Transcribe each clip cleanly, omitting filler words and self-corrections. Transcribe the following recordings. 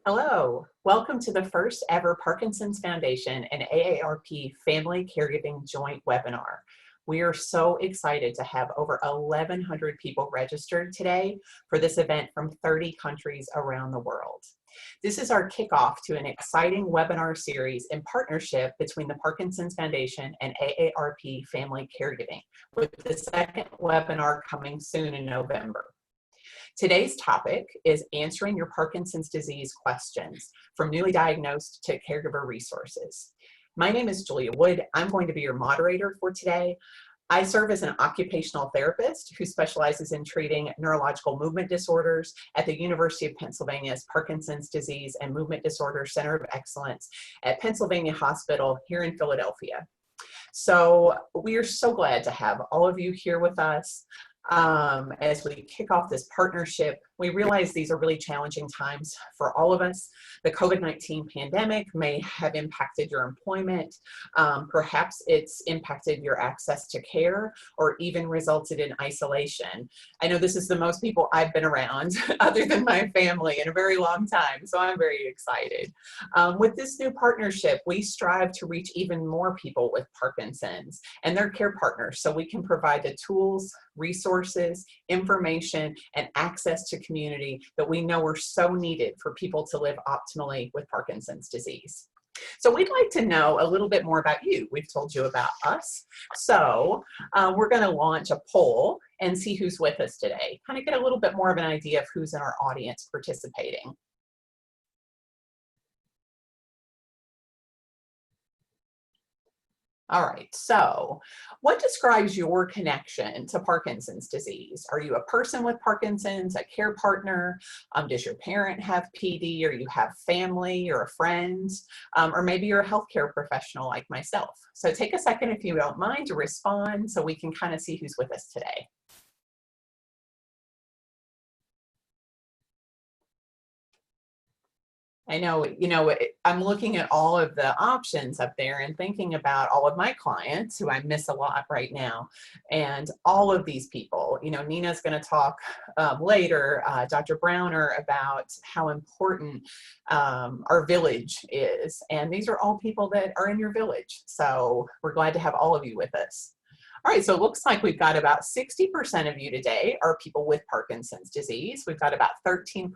Hello, welcome to the first ever Parkinson's Foundation and AARP Family Caregiving Joint Webinar. We are so excited to have over 1,100 people registered today for this event from 30 countries around the world. This is our kickoff to an exciting webinar series in partnership between the Parkinson's Foundation and AARP Family Caregiving, with the second webinar coming soon in November. Today's topic is answering your Parkinson's disease questions from newly diagnosed to caregiver resources. My name is Julia Wood. I'm going to be your moderator for today. I serve as an occupational therapist who specializes in treating neurological movement disorders at the University of Pennsylvania's Parkinson's Disease and Movement Disorders Center of Excellence at Pennsylvania Hospital here in Philadelphia. So we are so glad to have all of you here with us. As we kick off this partnership, we realize these are really challenging times for all of us. The COVID-19 pandemic may have impacted your employment. Perhaps it's impacted your access to care or even resulted in isolation. I know this is the most people I've been around other than my family in a very long time, so I'm very excited. With this new partnership, we strive to reach even more people with Parkinson's and their care partners so we can provide the tools, resources, information, and access to community that we know are so needed for people to live optimally with Parkinson's disease. So we'd like to know a little bit more about you. We've told you about us. So we're going to launch a poll and see who's with us today. Kind of get a little bit more of an idea of who's in our audience participating. All right, so what describes your connection to Parkinson's disease? Are you a person with Parkinson's, a care partner? Does your parent have PD, or you have family or a friend? Or maybe you're a healthcare professional like myself. So take a second, if you don't mind, to respond so we can kind of see who's with us today. I know, I'm looking at all of the options up there and thinking about all of my clients who I miss a lot right now. And all of these people, Nina's going to talk later, Dr. Browner, about how important our village is. And these are all people that are in your village. So we're glad to have all of you with us. All right, so it looks like we've got about 60% of you today are people with Parkinson's disease. We've got about 13%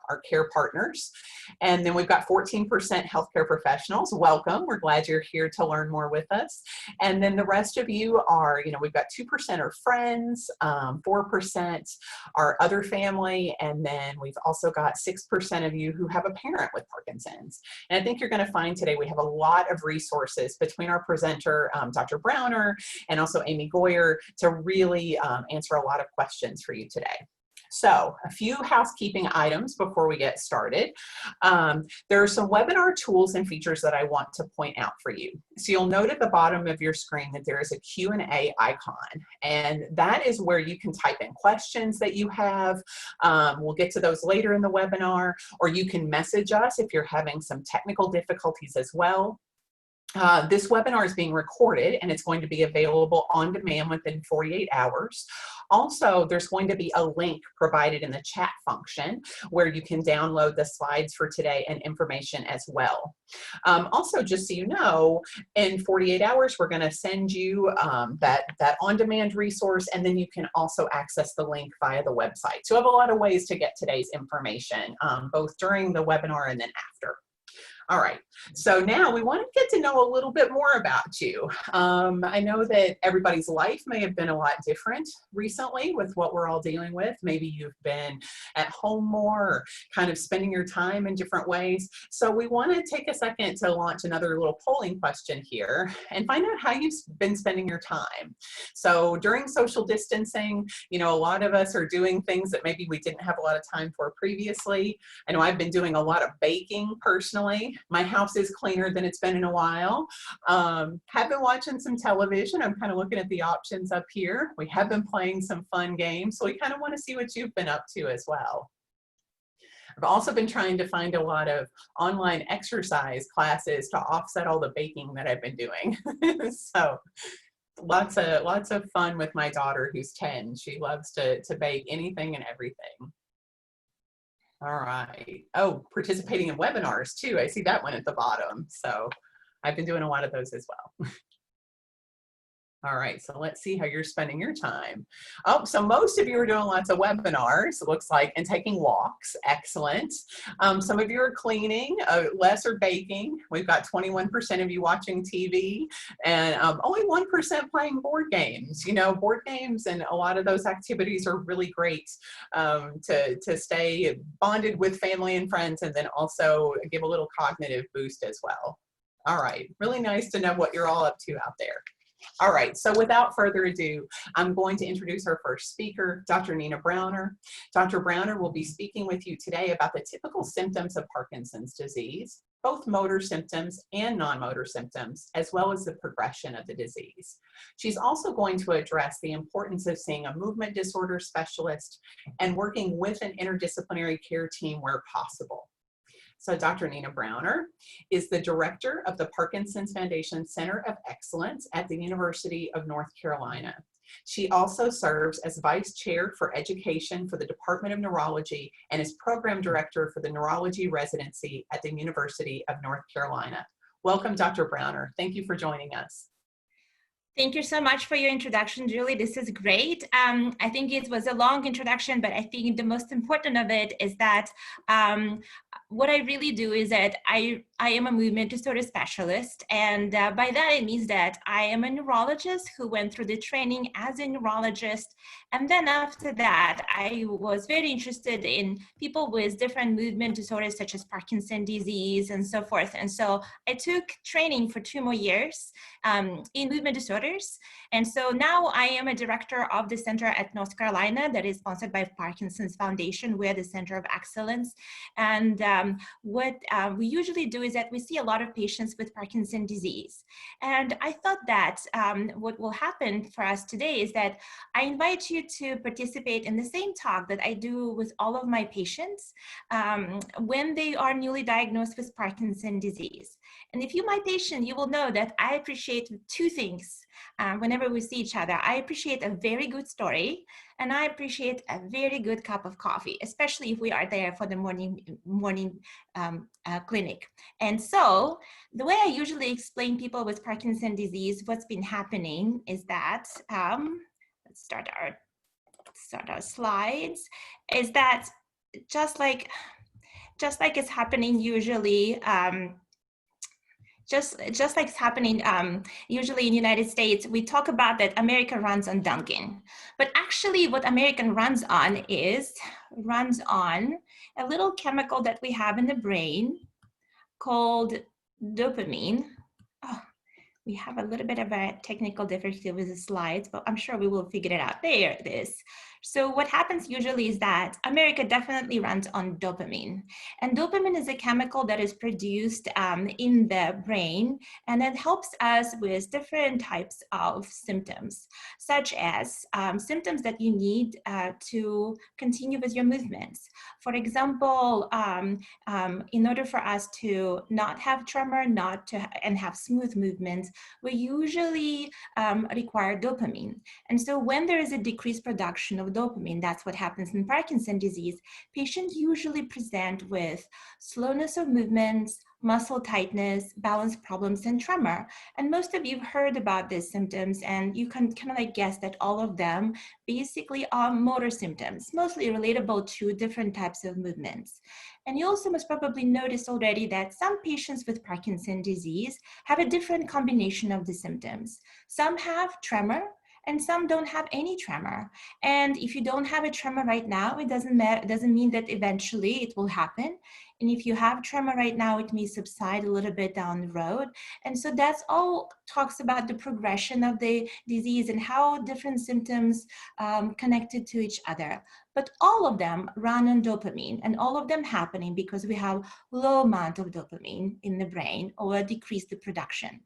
are care partners. And then we've got 14% healthcare professionals. Welcome. We're glad you're here to learn more with us. And then the rest of you are, we've got 2% are friends, 4% are other family, and then we've also got 6% of you who have a parent with Parkinson's. And I think you're going to find today we have a lot of resources between our presenter, Dr. Browner, and also Amy Goyer, to really answer a lot of questions for you today. So a few housekeeping items before we get started. There are some webinar tools and features that I want to point out for you. So you'll note at the bottom of your screen that there is a Q&A icon, and that is where you can type in questions that you have. We'll get to those later in the webinar, or you can message us if you're having some technical difficulties as well. This webinar is being recorded and it's going to be available on demand within 48 hours. Also, there's going to be a link provided in the chat function where you can download the slides for today and information as well. Also, just so you know, in 48 hours, we're going to send you that on-demand resource, and then you can also access the link via the website. So you have a lot of ways to get today's information, both during the webinar and then after. All right, so now we want to get to know a little bit more about you. I know that everybody's life may have been a lot different recently with what we're all dealing with. Maybe you've been at home more, or kind of spending your time in different ways. So we want to take a second to launch another little polling question here and find out how you've been spending your time. So during social distancing, a lot of us are doing things that maybe we didn't have a lot of time for previously. I know I've been doing a lot of baking personally. My house is cleaner than it's been in a while. Have been watching some television. I'm kind of looking at the options up here. We have been playing some fun games, so we kind of want to see what you've been up to as well. I've also been trying to find a lot of online exercise classes to offset all the baking that I've been doing. So lots of fun with my daughter who's 10. She loves to bake anything and everything. All right. Oh, participating in webinars too. I see that one at the bottom. So I've been doing a lot of those as well. All right, so let's see how you're spending your time. Oh, so most of you are doing lots of webinars, it looks like, and taking walks. Excellent. Some of you are cleaning, less are baking. We've got 21% of you watching TV, and only 1% playing board games. You know, board games and a lot of those activities are really great to stay bonded with family and friends, and then also give a little cognitive boost as well. All right, really nice to know what you're all up to out there. All right, so without further ado, I'm going to introduce our first speaker, Dr. Nina Browner. Dr. Browner will be speaking with you today about the typical symptoms of Parkinson's disease, both motor symptoms and non-motor symptoms, as well as the progression of the disease. She's also going to address the importance of seeing a movement disorder specialist and working with an interdisciplinary care team where possible. So Dr. Nina Browner is the director of the Parkinson's Foundation Center of Excellence at the University of North Carolina. She also serves as vice chair for education for the Department of Neurology and is program director for the neurology residency at the University of North Carolina. Welcome, Dr. Browner. Thank you for joining us. Thank you so much for your introduction, Julie. This is great. I think it was a long introduction, but I think the most important of it is that what I really do is that I am a movement disorder specialist. And by that, it means that I am a neurologist who went through the training as a neurologist. And then after that, I was very interested in people with different movement disorders, such as Parkinson's disease and so forth. And so I took training for 2 more years in movement disorders. And so now I am a director of the center at North Carolina that is sponsored by Parkinson's Foundation. We're the Center of Excellence. And what we usually do is that we see a lot of patients with Parkinson's disease. And I thought that what will happen for us today is that I invite you to participate in the same talk that I do with all of my patients when they are newly diagnosed with Parkinson's disease. And if you're my patient, you will know that I appreciate 2 things whenever we see each other. I appreciate a very good story, and I appreciate a very good cup of coffee, especially if we are there for the morning clinic. And so the way I usually explain people with Parkinson's disease, what's been happening is that, let's start our slides, is that just like it's happening usually, just like it's happening usually in the United States, we talk about that America runs on Dunkin'. But actually what American runs on a little chemical that we have in the brain called dopamine. Oh, we have a little bit of a technical difficulty with the slides, but I'm sure we will figure it out. There it is. So what happens usually is that America definitely runs on dopamine. And dopamine is a chemical that is produced in the brain, and it helps us with different types of symptoms, such as symptoms that you need to continue with your movements. For example, in order for us to not have tremor, and have smooth movements, we usually require dopamine. And so when there is a decreased production of dopamine, that's what happens in Parkinson's disease, patients usually present with slowness of movements, muscle tightness, balance problems, and tremor. And most of you have heard about these symptoms, and you can kind of like guess that all of them basically are motor symptoms, mostly relatable to different types of movements. And you also must probably notice already that some patients with Parkinson's disease have a different combination of the symptoms. Some have tremor, and some don't have any tremor. And if you don't have a tremor right now, it doesn't mean that eventually it will happen. And if you have tremor right now, it may subside a little bit down the road. And so that's all talks about the progression of the disease and how different symptoms connected to each other. But all of them run on dopamine, and all of them happening because we have low amount of dopamine in the brain or decrease the production.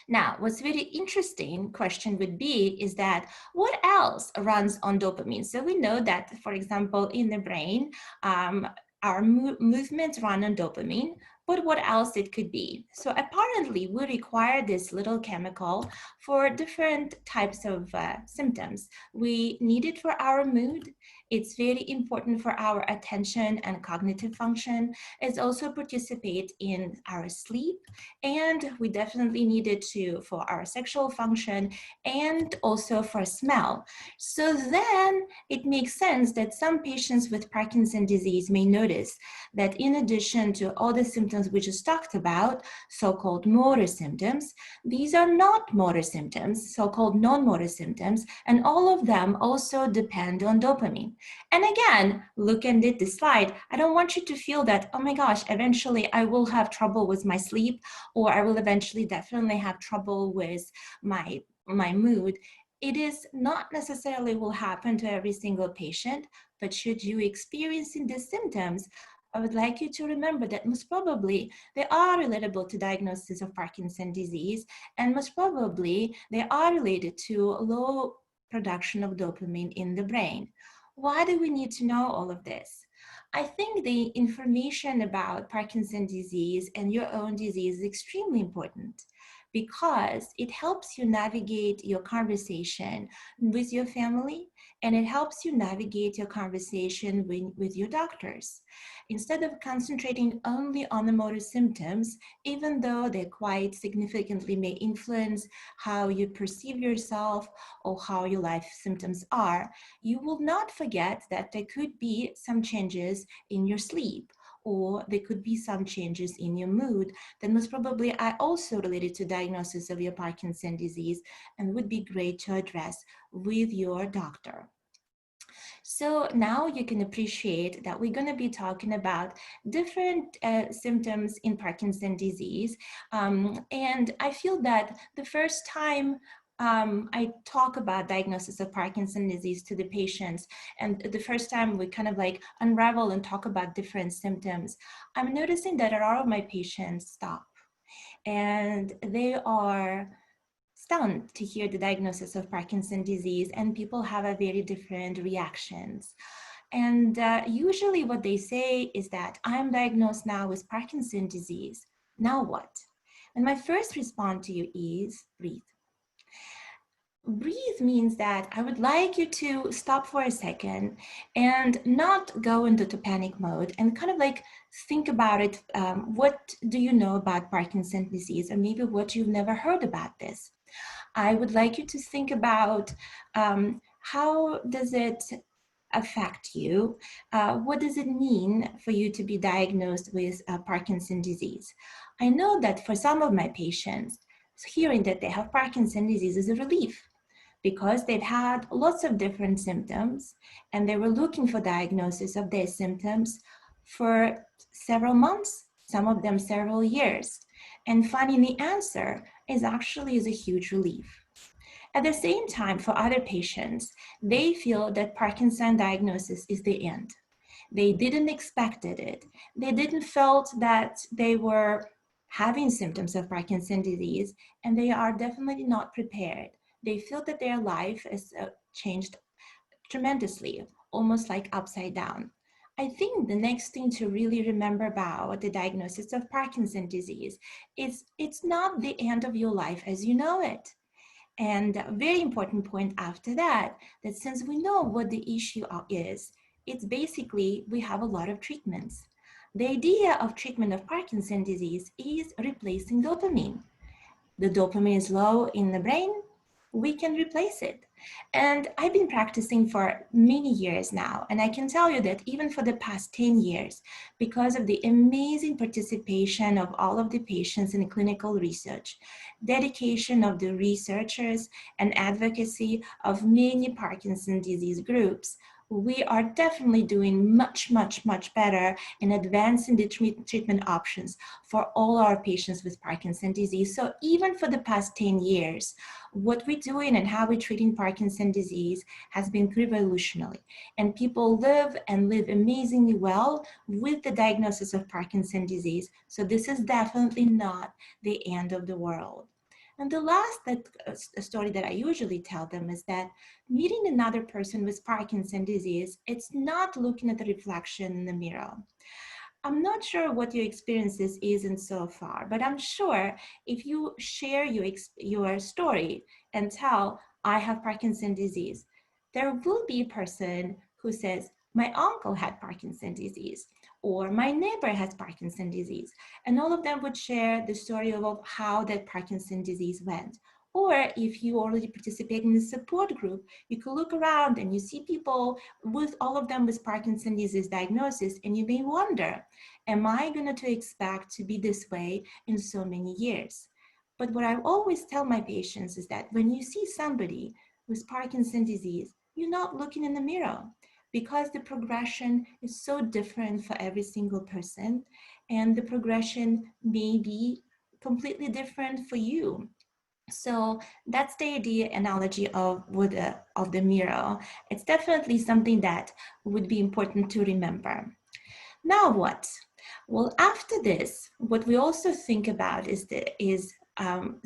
Now, what's very interesting question would be is that what else runs on dopamine? So we know that, for example, in the brain, our movements run on dopamine, but what else it could be? So apparently we require this little chemical for different types of symptoms. We need it for our mood, It's very important for our attention and cognitive function. It also participates in our sleep, and we definitely need it to for our sexual function and also for smell. So then it makes sense that some patients with Parkinson's disease may notice that in addition to all the symptoms we just talked about, so-called motor symptoms, these are not motor symptoms, so-called non-motor symptoms, and all of them also depend on dopamine. And again, look at this slide. I don't want you to feel that, oh my gosh, eventually I will have trouble with my sleep, or I will eventually definitely have trouble with my mood. It is not necessarily will happen to every single patient, but should you experiencing these symptoms, I would like you to remember that most probably they are relatable to diagnosis of Parkinson's disease, and most probably they are related to low production of dopamine in the brain. Why do we need to know all of this? I think the information about Parkinson's disease and your own disease is extremely important because it helps you navigate your conversation with your family, and it helps you navigate your conversation with your doctors. Instead of concentrating only on the motor symptoms, even though they quite significantly may influence how you perceive yourself or how your life symptoms are, you will not forget that there could be some changes in your sleep, or there could be some changes in your mood that most probably are also related to diagnosis of your Parkinson's disease and would be great to address with your doctor. So now you can appreciate that we're going to be talking about different symptoms in Parkinson's disease. And I feel that the first time I talk about diagnosis of Parkinson's disease to the patients, and the first time we kind of like unravel and talk about different symptoms, I'm noticing that a lot of my patients stop and they are stunned to hear the diagnosis of Parkinson's disease, and people have a very different reactions. And usually what they say is that I'm diagnosed now with Parkinson's disease. Now what? And my first response to you is breathe. Breathe means that I would like you to stop for a second and not go into the panic mode and kind of like think about it. What do you know about Parkinson's disease, or maybe what you've never heard about this? I would like you to think about how does it affect you? What does it mean for you to be diagnosed with Parkinson's disease? I know that for some of my patients, hearing that they have Parkinson's disease is a relief, because they've had lots of different symptoms and they were looking for diagnosis of their symptoms for several months, some of them several years. And finding the answer is a huge relief. At the same time, for other patients, they feel that Parkinson's diagnosis is the end. They didn't expect it. They didn't felt that they were having symptoms of Parkinson's disease, and they are definitely not prepared. They feel that their life has changed tremendously, almost like upside down. I think the next thing to really remember about the diagnosis of Parkinson's disease is it's not the end of your life as you know it. And a very important point after that, that since we know what the issue is, it's basically we have a lot of treatments. The idea of treatment of Parkinson's disease is replacing dopamine. The dopamine is low in the brain, we can replace it. And I've been practicing for many years now, and I can tell you that even for the past 10 years, because of the amazing participation of all of the patients in clinical research, dedication of the researchers, and advocacy of many Parkinson's disease groups, we are definitely doing much, much, much better in advancing the treatment options for all our patients with Parkinson's disease. So even for the past 10 years, what we're doing and how we're treating Parkinson's disease has been revolutionary. And people live and live amazingly well with the diagnosis of Parkinson's disease. So this is definitely not the end of the world. And the last story that I usually tell them is that meeting another person with Parkinson's disease, it's not looking at the reflection in the mirror. I'm not sure what your experiences isn't so far, but I'm sure if you share your story and tell, I have Parkinson's disease, there will be a person who says, my uncle had Parkinson's disease, or my neighbor has Parkinson's disease. And all of them would share the story of how that Parkinson's disease went. Or if you already participate in the support group, you could look around and you see people with all of them with Parkinson's disease diagnosis, and you may wonder, am I going to expect to be this way in so many years? But what I always tell my patients is that when you see somebody with Parkinson's disease, you're not looking in the mirror, because the progression is so different for every single person, and the progression may be completely different for you. So that's the idea analogy of the mirror. It's definitely something that would be important to remember. Now what? Well, after this, what we also think about is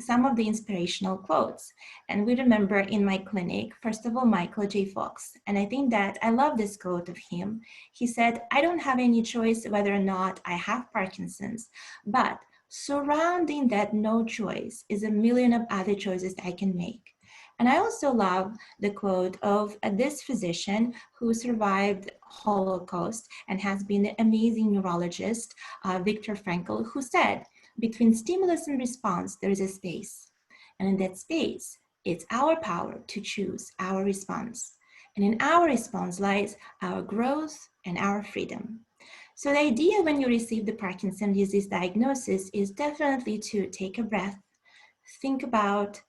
some of the inspirational quotes. And we remember in my clinic, first of all, Michael J. Fox. And I think that I love this quote of him. He said, I don't have any choice whether or not I have Parkinson's, but surrounding that no choice is a million of other choices I can make. And I also love the quote of this physician who survived Holocaust and has been an amazing neurologist, Viktor Frankl, who said, between stimulus and response, there is a space. And in that space, it's our power to choose our response. And in our response lies our growth and our freedom. So the idea when you receive the Parkinson's disease diagnosis is definitely to take a breath, think about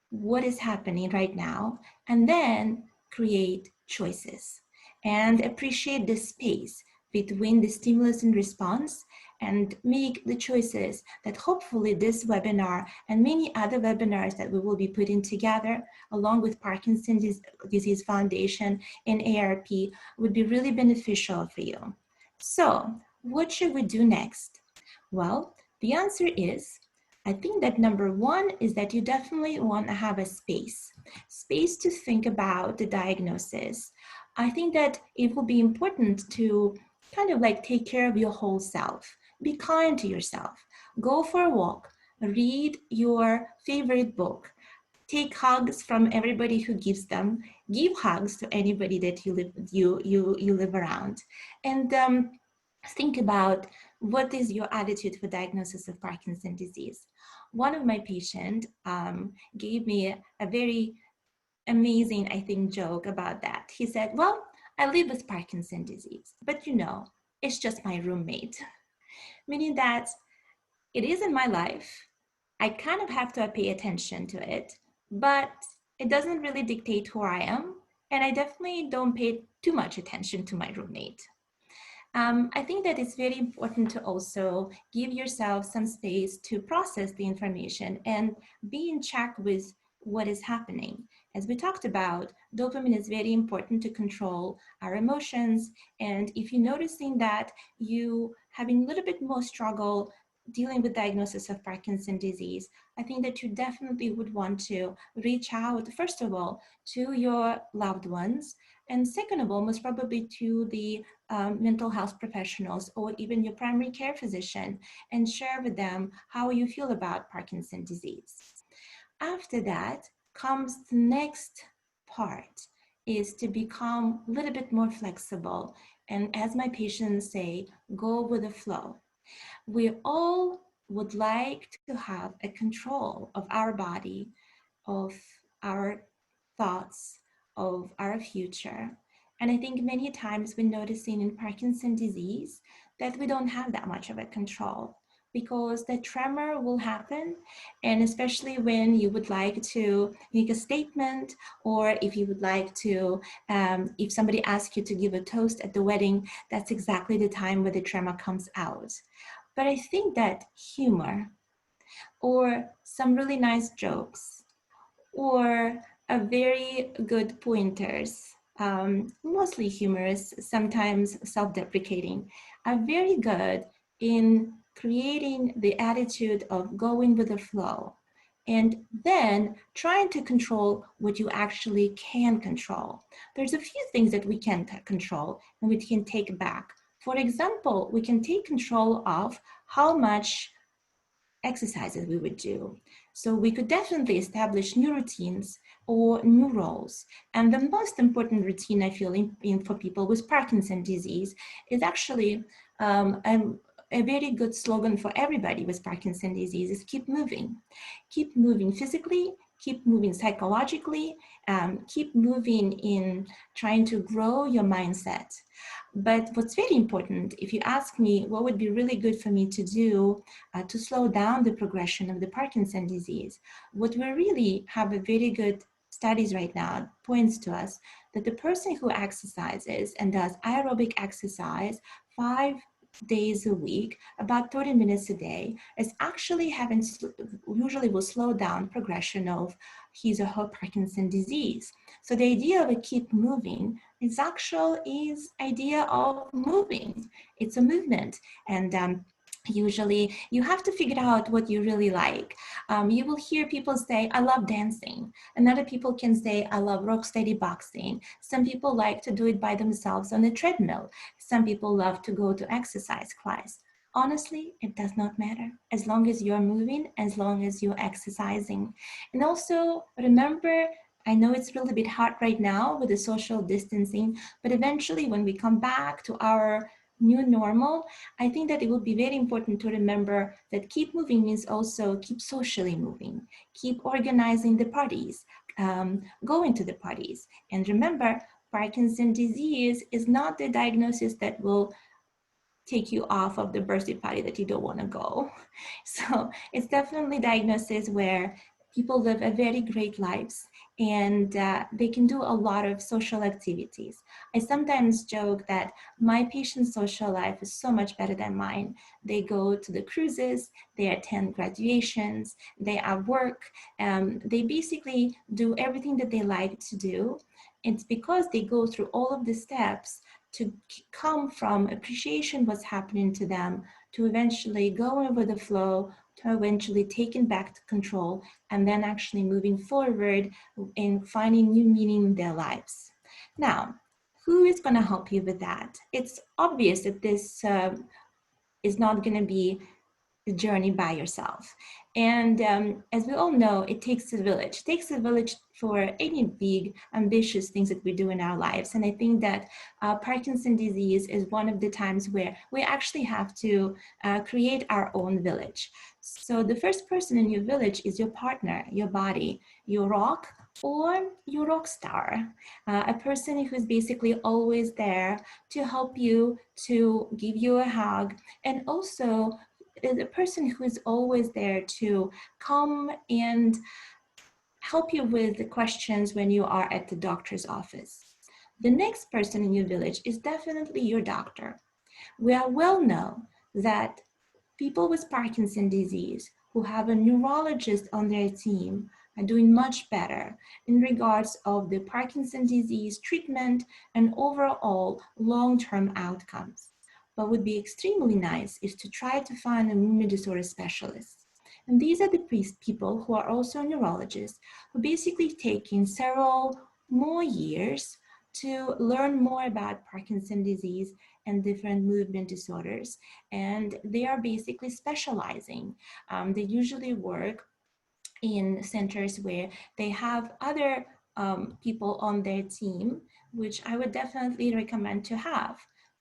what is happening right now, and then create choices and appreciate the space between the stimulus and response, and make the choices that hopefully this webinar and many other webinars that we will be putting together along with Parkinson's Disease Foundation and AARP would be really beneficial for you. So what should we do next? Well, the answer is, I think that number one is that you definitely want to have a space to think about the diagnosis. I think that it will be important to kind of like take care of your whole self. Be kind to yourself. Go for a walk. Read your favorite book. Take hugs from everybody who gives them. Give hugs to anybody that you live around. And think about what is your attitude for diagnosis of Parkinson's disease. One of my patients gave me a very amazing, I think, joke about that. He said, well, I live with Parkinson's disease, but you know, it's just my roommate. Meaning that it is in my life. I kind of have to pay attention to it, but it doesn't really dictate who I am. And I definitely don't pay too much attention to my roommate. I think that it's very important to also give yourself some space to process the information and be in check with what is happening. As we talked about, dopamine is very important to control our emotions. And if you're noticing that you having a little bit more struggle dealing with diagnosis of Parkinson's disease, I think that you definitely would want to reach out, first of all, to your loved ones. And second of all, most probably to the mental health professionals or even your primary care physician, and share with them how you feel about Parkinson's disease. After that comes the next part, is to become a little bit more flexible. And as my patients say, go with the flow. We all would like to have a control of our body, of our thoughts, of our future. And I think many times we're noticing in Parkinson's disease that we don't have that much of a control, because the tremor will happen. And especially when you would like to make a statement, or if you would like to, if somebody asks you to give a toast at the wedding, that's exactly the time where the tremor comes out. But I think that humor, or some really nice jokes, or a very good pointers, mostly humorous, sometimes self-deprecating, are very good in creating the attitude of going with the flow, and then trying to control what you actually can control. There's a few things that we can control and we can take back. For example, we can take control of how much exercises we would do. So we could definitely establish new routines or new roles. And the most important routine I feel in for people with Parkinson's disease is actually a very good slogan for everybody with Parkinson's disease is keep moving. Keep moving physically, keep moving psychologically, keep moving in trying to grow your mindset. But what's very important, if you ask me what would be really good for me to do to slow down the progression of the Parkinson's disease, what we really have a very good studies right now points to us that the person who exercises and does aerobic exercise 5 days a week, about 30 minutes a day, is actually usually will slow down progression of his or her Parkinson's disease. So the idea of a keep moving is idea of moving. It's a movement. And usually you have to figure out what you really like. You will hear people say, I love dancing. And other people can say, I love rock steady boxing. Some people like to do it by themselves on a treadmill. Some people love to go to exercise class. Honestly, it does not matter as long as you're moving, as long as you're exercising. And also remember, I know it's really a bit hard right now with the social distancing, but eventually when we come back to our new normal, I think that it will be very important to remember that keep moving means also keep socially moving, keep organizing the parties, going to the parties. And remember, Parkinson's disease is not the diagnosis that will take you off of the birthday party that you don't want to go. So it's definitely diagnosis where people live a very great lives and they can do a lot of social activities. I sometimes joke that my patient's social life is so much better than mine. They go to the cruises, they attend graduations, they are work, they basically do everything that they like to do. It's because they go through all of the steps to come from appreciation what's happening to them, to eventually go over the flow, to eventually taking back to control, and then actually moving forward and finding new meaning in their lives. Now, who is going to help you with that? It's obvious that this is not going to be the journey by yourself. And as we all know, it takes a village. It takes a village for any big, ambitious things that we do in our lives. And I think that Parkinson's disease is one of the times where we actually have to create our own village. So the first person in your village is your partner, your body, your rock, or your rock star, a person who's basically always there to help you, to give you a hug, and also is a person who is always there to come and help you with the questions when you are at the doctor's office. The next person in your village is definitely your doctor. We are well know that people with Parkinson's disease who have a neurologist on their team are doing much better in regards of the Parkinson's disease treatment and overall long-term outcomes. What would be extremely nice is to try to find a movement disorder specialist. And these are the people who are also neurologists who basically taking several more years to learn more about Parkinson's disease and different movement disorders. And they are basically specializing. They usually work in centers where they have other people on their team, which I would definitely recommend to have.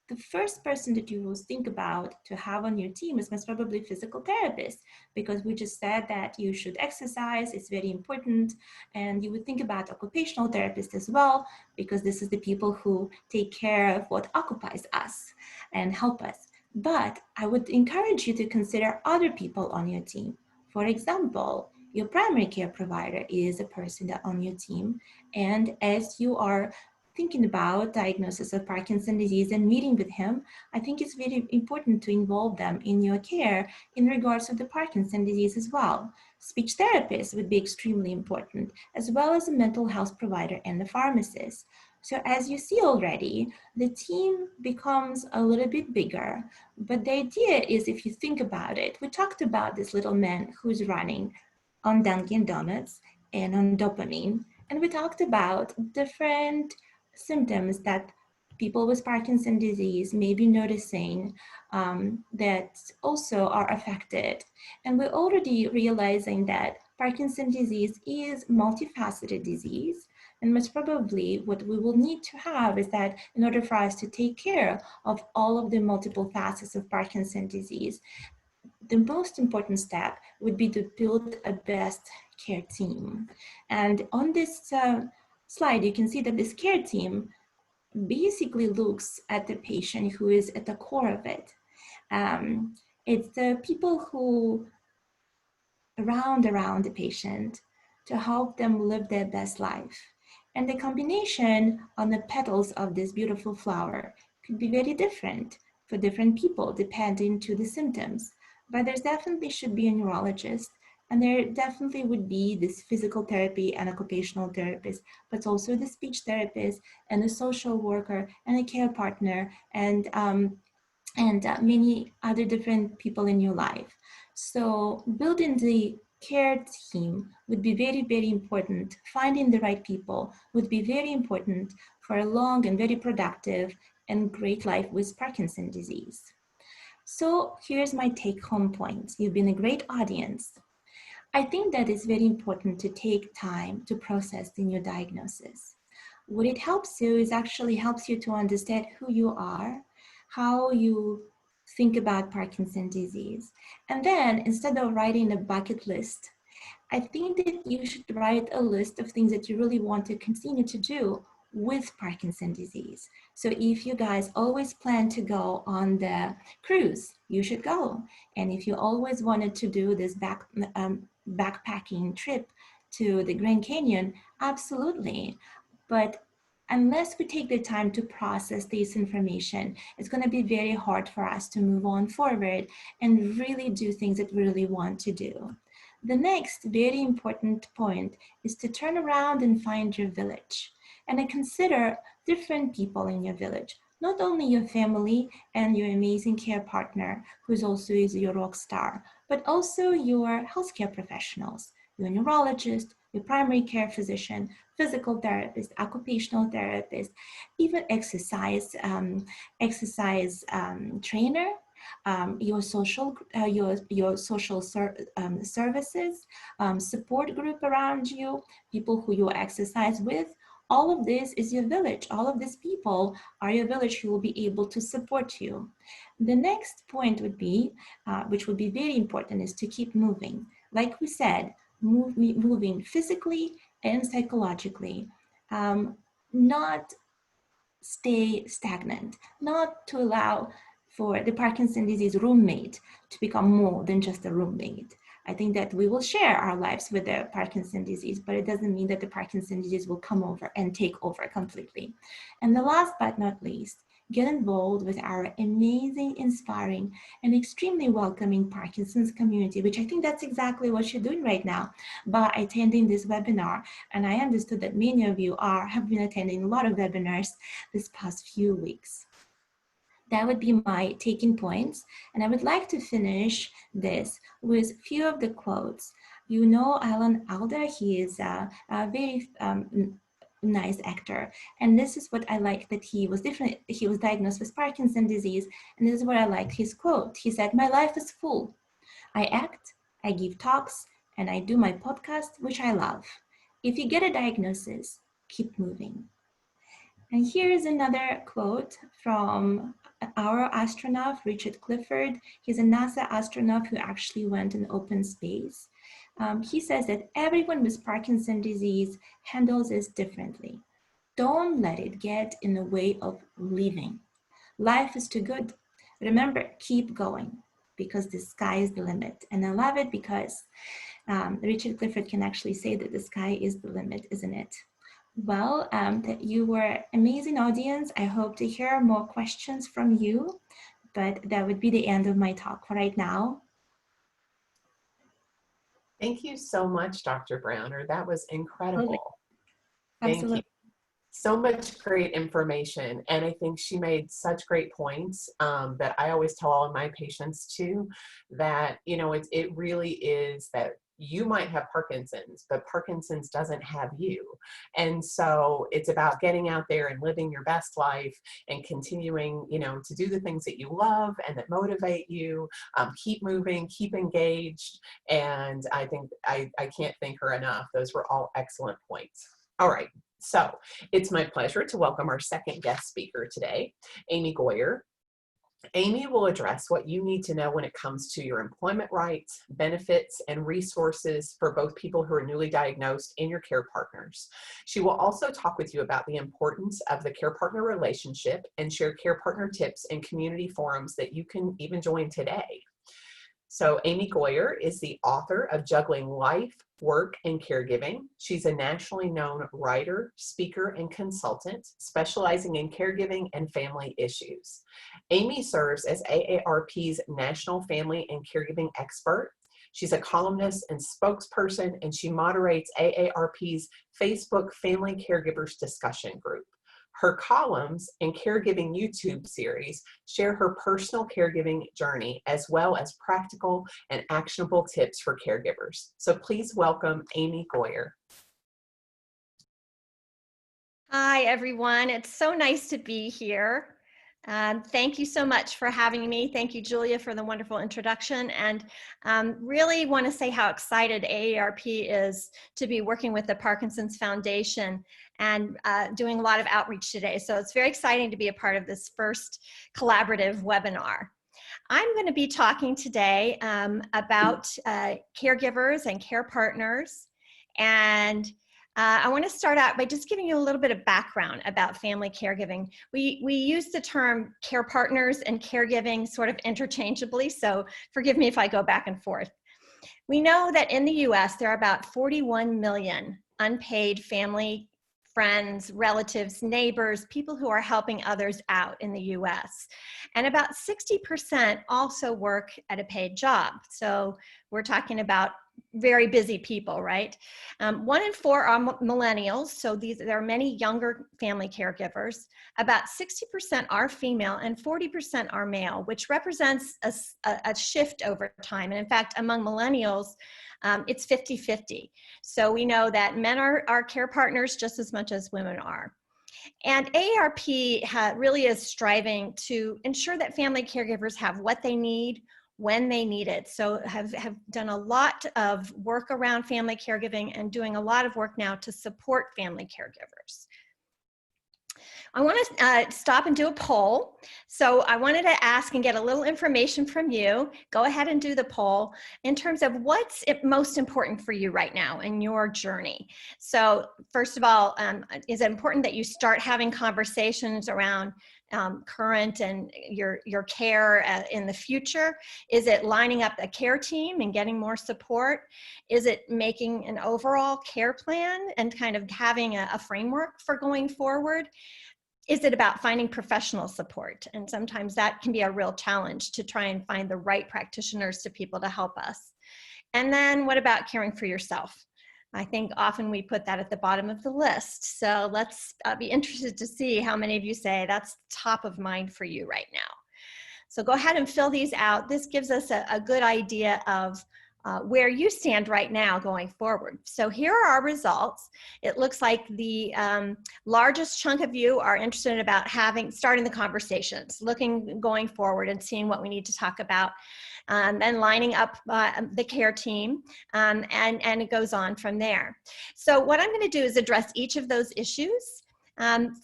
The first person that you will think about to have on your team is most probably physical therapist, because we just said that you should exercise, it's very important. And you would think about occupational therapists as well, because this is the people who take care of what occupies us and help us. But I would encourage you to consider other people on your team. For example, your primary care provider is a person that on your team. And as you are thinking about diagnosis of Parkinson's disease and meeting with him, I think it's very important to involve them in your care in regards to the Parkinson's disease as well. Speech therapist would be extremely important, as well as a mental health provider and the pharmacist. So as you see already, the team becomes a little bit bigger, but the idea is, if you think about it, we talked about this little man who's running on Dunkin' Donuts and on dopamine, and we talked about different symptoms that people with Parkinson's disease may be noticing that also are affected. And we're already realizing that Parkinson's disease is multifaceted disease, and most probably what we will need to have is that in order for us to take care of all of the multiple facets of Parkinson's disease, the most important step would be to build a best care team. And on this slide, you can see that this care team basically looks at the patient who is at the core of it. It's the people who around the patient to help them live their best life. And the combination on the petals of this beautiful flower could be very different for different people depending to the symptoms. But there definitely should be a neurologist, and there definitely would be this physical therapy and occupational therapist, but also the speech therapist and a social worker and a care partner and many other different people in your life. So building the care team would be very, very important. Finding the right people would be very important for a long and very productive and great life with Parkinson's disease. So here's my take-home points. You've been a great audience. I think that it's very important to take time to process the new diagnosis. What it helps you is actually helps you to understand who you are, how you think about Parkinson's disease. And then instead of writing a bucket list, I think that you should write a list of things that you really want to continue to do with Parkinson's disease. So if you guys always plan to go on the cruise, you should go. And if you always wanted to do this backpacking trip to the Grand Canyon, absolutely. But unless we take the time to process this information, it's going to be very hard for us to move on forward and really do things that we really want to do. The next very important point is to turn around and find your village and consider different people in your village, not only your family and your amazing care partner, who also is your rock star, but also your healthcare professionals, your neurologist, your primary care physician, physical therapist, occupational therapist, even exercise trainer, your social services, support group around you, people who you exercise with. All of this is your village. All of these people are your village who will be able to support you. The next point would be, which would be very important, is to keep moving. Like we said, moving physically and psychologically, not stay stagnant, not to allow for the Parkinson's disease roommate to become more than just a roommate. I think that we will share our lives with the Parkinson's disease, but it doesn't mean that the Parkinson's disease will come over and take over completely. And the last but not least, get involved with our amazing, inspiring, and extremely welcoming Parkinson's community, which I think that's exactly what you're doing right now by attending this webinar. And I understood that many of you have been attending a lot of webinars this past few weeks. That would be my taking points. And I would like to finish this with a few of the quotes. You know Alan Alda, he is a very nice actor. And this is what I like, that he was diagnosed with Parkinson's disease. And this is what I like, his quote. He said, "My life is full. I act, I give talks, and I do my podcast, which I love. If you get a diagnosis, keep moving." And here is another quote from our astronaut, Richard Clifford. He's a NASA astronaut who actually went in open space. He says that everyone with Parkinson's disease handles this differently. Don't let it get in the way of living. Life is too good. Remember, keep going, because the sky is the limit. And I love it because Richard Clifford can actually say that the sky is the limit, isn't it? Well, that you were amazing audience. I hope to hear more questions from you, but that would be the end of my talk for right now. Thank you so much, Dr. Browner. That was incredible. Absolutely. Thank you. So much great information. And I think she made such great points that I always tell all of my patients too, that, you know, it really is that You might have Parkinson's, but Parkinson's doesn't have you. And so it's about getting out there and living your best life and continuing, you know, to do the things that you love and that motivate you. Keep moving, keep engaged. And I think I can't thank her enough. Those were all excellent points. All right. So it's my pleasure to welcome our second guest speaker today, Amy Goyer. Amy will address what you need to know when it comes to your employment rights, benefits, and resources for both people who are newly diagnosed and your care partners. She will also talk with you about the importance of the care partner relationship and share care partner tips and community forums that you can even join today. So Amy Goyer is the author of Juggling Life, Work, and Caregiving. She's a nationally known writer, speaker, and consultant specializing in caregiving and family issues. Amy serves as AARP's National Family and Caregiving Expert. She's a columnist and spokesperson, and she moderates AARP's Facebook Family Caregivers Discussion Group. Her columns and caregiving YouTube series share her personal caregiving journey as well as practical and actionable tips for caregivers. So please welcome Amy Goyer. Hi, everyone. It's so nice to be here. Thank you so much for having me. Thank you, Julia, for the wonderful introduction. And really want to say how excited AARP is to be working with the Parkinson's Foundation and doing a lot of outreach today. So it's very exciting to be a part of this first collaborative webinar. I'm going to be talking today about caregivers and care partners. And I want to start out by just giving you a little bit of background about family caregiving. We use the term care partners and caregiving sort of interchangeably, so forgive me if I go back and forth. We know that in the US, there are about 41 million unpaid family, friends, relatives, neighbors, people who are helping others out in the US. And about 60% also work at a paid job. So we're talking about very busy people, right? 1 in 4 are millennials, so there are many younger family caregivers. About 60% are female and 40% are male, which represents a shift over time. And in fact, among millennials, it's 50-50. So we know that men are care partners just as much as women are. And AARP really is striving to ensure that family caregivers have what they need when they need it. So have done a lot of work around family caregiving and doing a lot of work now to support family caregivers. I want to stop and do a poll. So I wanted to ask and get a little information from you. Go ahead and do the poll in terms of what's most important for you right now in your journey. So first of all, is it important that you start having conversations around current and your care in the future? Is it lining up a care team and getting more support? Is it making an overall care plan and kind of having a framework for going forward? Is it about finding professional support? And sometimes that can be a real challenge to try and find the right practitioners to people to help us. And then what about caring for yourself? I think often we put that at the bottom of the list. So let's be interested to see how many of you say that's top of mind for you right now. So go ahead and fill these out. This gives us a good idea of where you stand right now going forward. So here are our results. It looks like the largest chunk of you are interested about starting the conversations, going forward and seeing what we need to talk about, and lining up the care team, and it goes on from there. So what I'm going to do is address each of those issues.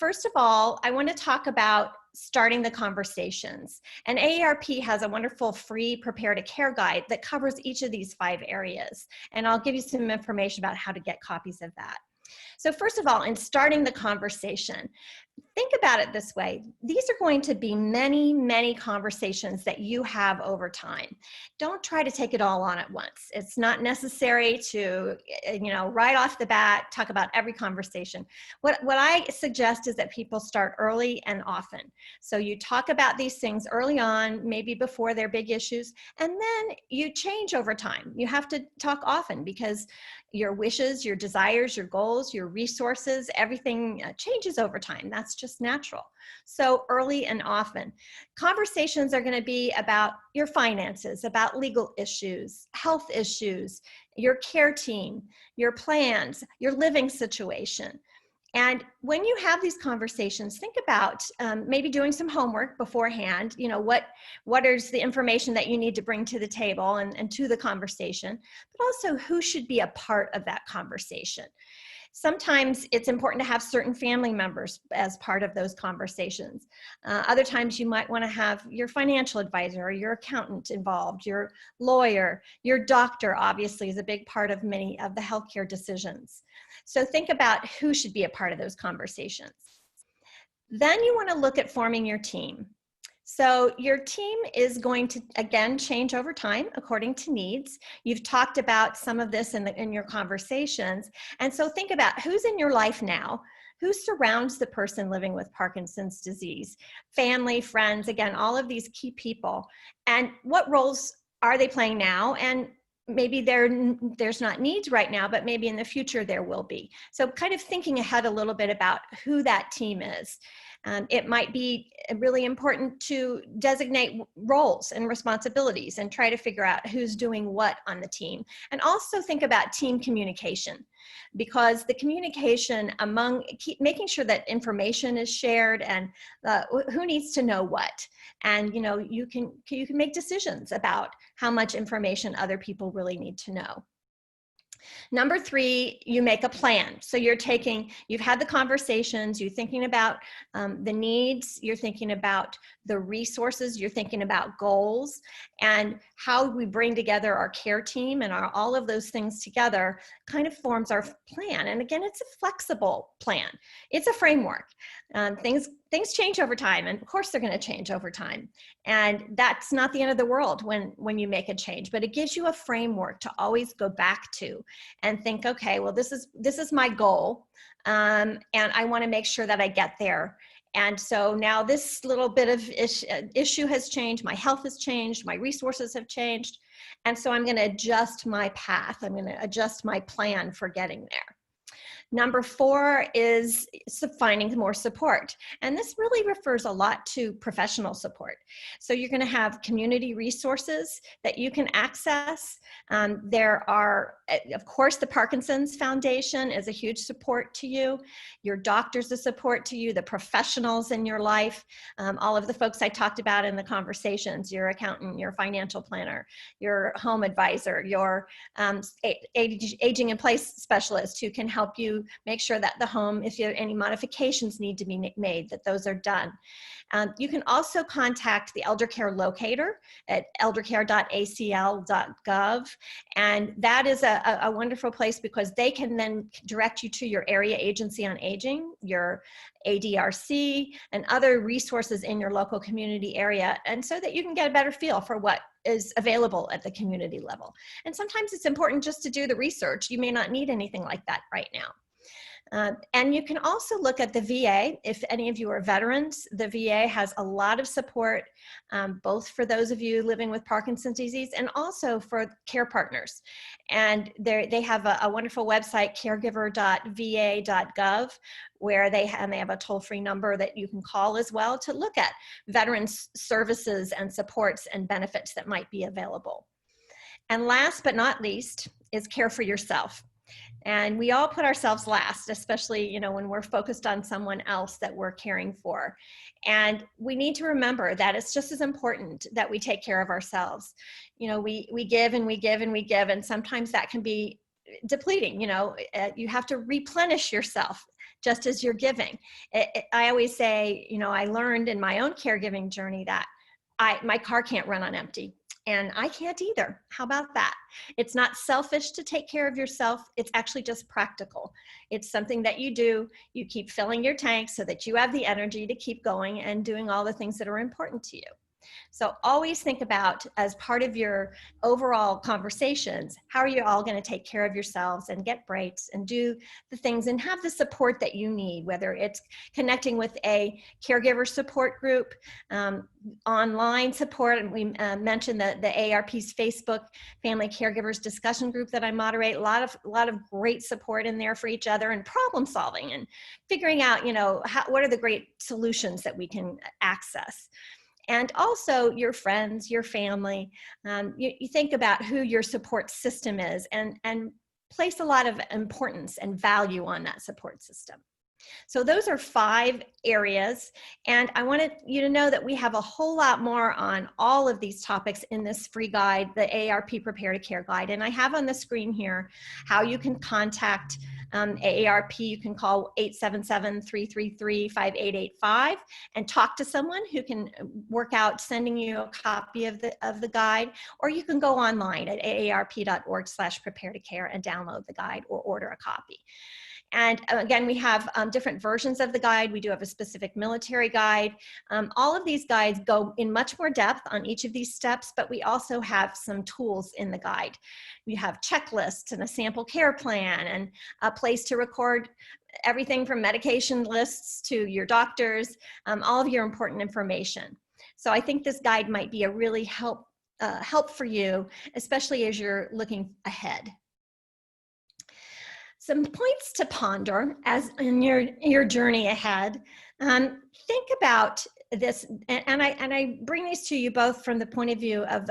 First of all, I want to talk about starting the conversations. And AARP has a wonderful free Prepare to Care guide that covers each of these 5 areas. And I'll give you some information about how to get copies of that. So first of all, in starting the conversation, think about it this way. These are going to be many, many conversations that you have over time. Don't try to take it all on at once. It's not necessary to, right off the bat, talk about every conversation. What I suggest is that people start early and often. So you talk about these things early on, maybe before they're big issues, and then you change over time. You have to talk often because your wishes, your desires, your goals, your resources, everything changes over time. That's that's just natural. So early and often. Conversations are going to be about your finances, about legal issues, health issues, your care team, your plans, your living situation. And when you have these conversations, think about maybe doing some homework beforehand. You know, what is the information that you need to bring to the table and to the conversation, but also who should be a part of that conversation. Sometimes it's important to have certain family members as part of those conversations. Other times you might want to have your financial advisor or your accountant involved, your lawyer, your doctor obviously is a big part of many of the healthcare decisions. So think about who should be a part of those conversations. Then you want to look at forming your team. So your team is going to, again, change over time according to needs. You've talked about some of this in your conversations. And so think about who's in your life now, who surrounds the person living with Parkinson's disease, family, friends, again, all of these key people. And what roles are they playing now? And maybe there's not needs right now, but maybe in the future there will be. So kind of thinking ahead a little bit about who that team is. It might be really important to designate roles and responsibilities and try to figure out who's doing what on the team. And also think about team communication, because the communication among, making sure that information is shared and who needs to know what. And you know, you can make decisions about how much information other people really need to know. Number 3, you make a plan. So you've had the conversations, you're thinking about the needs, you're thinking about the resources, you're thinking about goals, and how we bring together our care team and all of those things together kind of forms our plan. And again, it's a flexible plan. It's a framework. Things change over time, and of course they're going to change over time. And that's not the end of the world when you make a change, but it gives you a framework to always go back to and think, okay, well, this is my goal, and I want to make sure that I get there. And so now this little bit of issue has changed, my health has changed, my resources have changed, and so I'm going to adjust my path. I'm going to adjust my plan for getting there. Number 4 is finding more support. And this really refers a lot to professional support. So you're going to have community resources that you can access. There are, of course, the Parkinson's Foundation is a huge support to you. Your doctor's a support to you, the professionals in your life, all of the folks I talked about in the conversations, your accountant, your financial planner, your home advisor, your aging in place specialist who can help you make sure that the home, if any modifications need to be made, that those are done. You can also contact the elder care locator at eldercare.acl.gov, and that is a wonderful place because they can then direct you to your area agency on aging, your ADRC, and other resources in your local community area, and so that you can get a better feel for what is available at the community level. And sometimes it's important just to do the research. You may not need anything like that right now. And you can also look at the VA. If any of you are veterans, the VA has a lot of support, both for those of you living with Parkinson's disease and also for care partners. And they have a wonderful website, caregiver.va.gov, where they have a toll-free number that you can call as well to look at veterans services and supports and benefits that might be available. And last but not least is care for yourself. And we all put ourselves last, especially, you know, when we're focused on someone else that we're caring for. And we need to remember that it's just as important that we take care of ourselves. You know, we give and we give and we give, and sometimes that can be depleting. You know, you have to replenish yourself just as you're giving. I always say, you know, I learned in my own caregiving journey that my car can't run on empty. And I can't either. How about that? It's not selfish to take care of yourself. It's actually just practical. It's something that you do. You keep filling your tank so that you have the energy to keep going and doing all the things that are important to you. So always think about, as part of your overall conversations, how are you all going to take care of yourselves and get breaks and do the things and have the support that you need, whether it's connecting with a caregiver support group, online support. And we mentioned the AARP's Facebook Family Caregivers discussion group that I moderate. A lot of great support in there for each other, and problem solving and figuring out, what are the great solutions that we can access. And also your friends, your family. You think about who your support system is, and place a lot of importance and value on that support system. So those are 5 areas, and I wanted you to know that we have a whole lot more on all of these topics in this free guide, the AARP Prepare to Care Guide. And I have on the screen here how you can contact AARP. You can call 877-333-5885 and talk to someone who can work out sending you a copy of the guide, or you can go online at aarp.org/prepare-to-care and download the guide or order a copy. And again, we have different versions of the guide. We do have a specific military guide. All of these guides go in much more depth on each of these steps, but we also have some tools in the guide. We have checklists and a sample care plan and a place to record everything from medication lists to your doctors, all of your important information. So I think this guide might be a really help for you, especially as you're looking ahead. Some points to ponder as in your journey ahead. Think about this, and I bring these to you both from the point of view of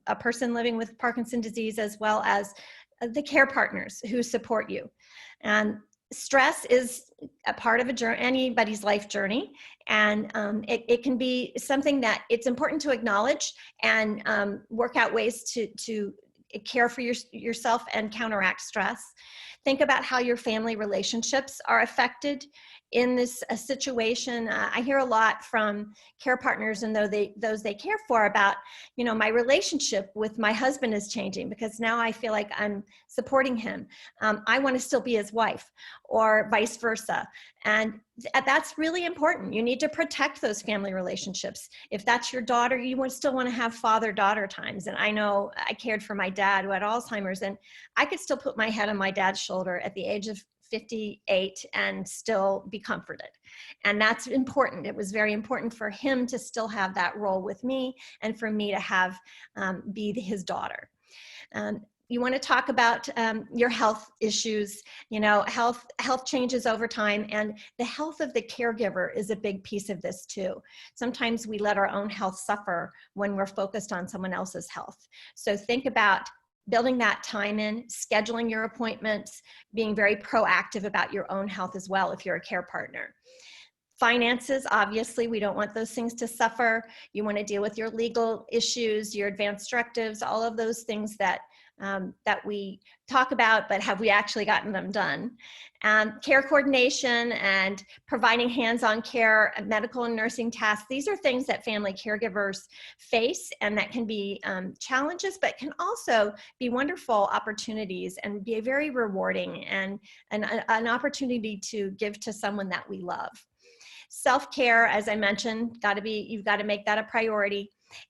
a person living with Parkinson's disease, as well as the care partners who support you. And stress is a part of anybody's life journey, and it can be something that it's important to acknowledge and work out ways to care for yourself and counteract stress. Think about how your family relationships are affected in this situation. I hear a lot from care partners and those they care for about, my relationship with my husband is changing because now I feel like I'm supporting him. I want to still be his wife, or vice versa. And that's really important. You need to protect those family relationships. If that's your daughter, you still want to have father-daughter times. And I know I cared for my dad who had Alzheimer's, and I could still put my head on my dad's shoulder at the age of 58 and still be comforted. And that's important. It was very important for him to still have that role with me, and for me to have be his daughter. You want to talk about your health issues. Health changes over time, and the health of the caregiver is a big piece of this too. Sometimes we let our own health suffer when we're focused on someone else's health. So think about building that time in, scheduling your appointments, being very proactive about your own health as well if you're a care partner. Finances, obviously, we don't want those things to suffer. You want to deal with your legal issues, your advance directives, all of those things that we talk about, but have we actually gotten them done? Care coordination and providing hands-on care, medical and nursing tasks. These are things that family caregivers face, and that can be challenges, but can also be wonderful opportunities and be very rewarding, and an opportunity to give to someone that we love. Self-care, as I mentioned, you've got to make that a priority.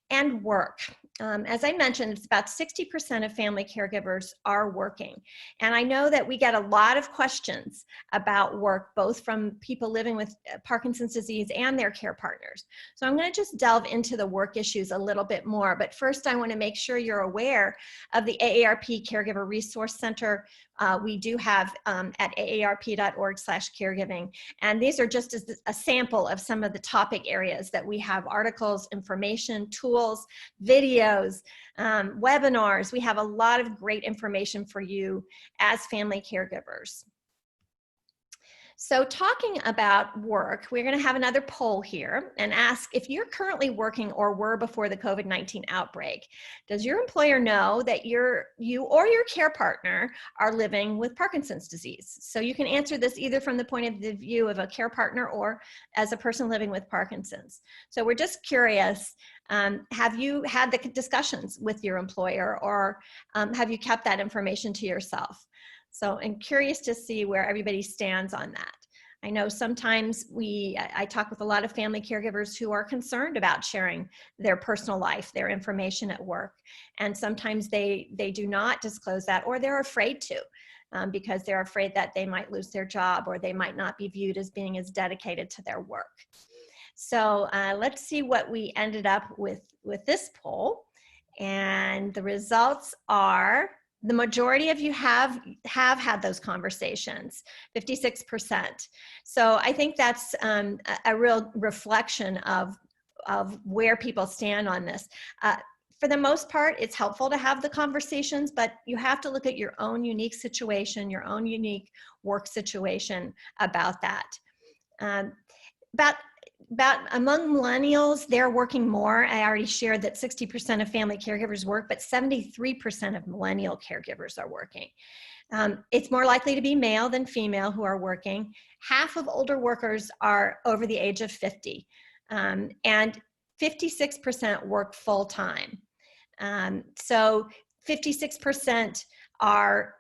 And work. As I mentioned, it's about 60% of family caregivers are working. And I know that we get a lot of questions about work, both from people living with Parkinson's disease and their care partners. So I'm going to just delve into the work issues a little bit more. But first, I want to make sure you're aware of the AARP Caregiver Resource Center. We do have at aarp.org/caregiving. And these are just a sample of some of the topic areas that we have: articles, information, tools, videos, webinars. We have a lot of great information for you as family caregivers. So talking about work, we're going to have another poll here and ask if you're currently working or were before the COVID-19 outbreak. Does your employer know that you or your care partner are living with Parkinson's disease? So you can answer this either from the point of view of a care partner or as a person living with Parkinson's. So we're just curious, have you had the discussions with your employer, or have you kept that information to yourself? So I'm curious to see where everybody stands on that. I know sometimes I talk with a lot of family caregivers who are concerned about sharing their personal life, their information at work. And sometimes they do not disclose that, or they're afraid to, because they're afraid that they might lose their job, or they might not be viewed as being as dedicated to their work. So let's see what we ended up with this poll. And the results are, the majority of you have had those conversations, 56%. So I think that's a real reflection of where people stand on this. For the most part, it's helpful to have the conversations, but you have to look at your own unique situation, your own unique work situation about that. About among millennials, they're working more. I already shared that 60% of family caregivers work, but 73% of millennial caregivers are working. It's more likely to be male than female who are working. Half of older workers are over the age of 50, and 56% work full time. So 56% are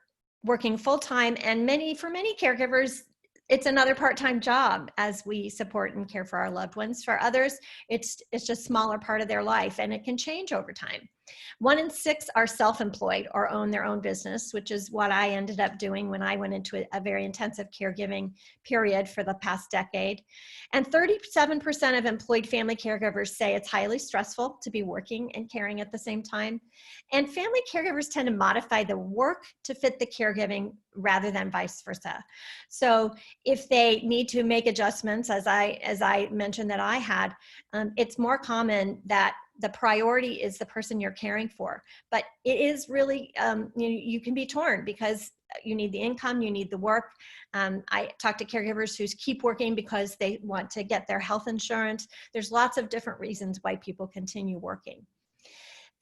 working full time, and for many caregivers, it's another part-time job as we support and care for our loved ones. For others, it's just a smaller part of their life, and it can change over time. 1 in 6 are self-employed or own their own business, which is what I ended up doing when I went into a very intensive caregiving period for the past decade. And 37% of employed family caregivers say it's highly stressful to be working and caring at the same time. And family caregivers tend to modify the work to fit the caregiving rather than vice versa. So if they need to make adjustments, as I mentioned that I had, it's more common that the priority is the person you're caring for. But it is really, you can be torn because you need the income, you need the work. I talk to caregivers who keep working because they want to get their health insurance. There's lots of different reasons why people continue working.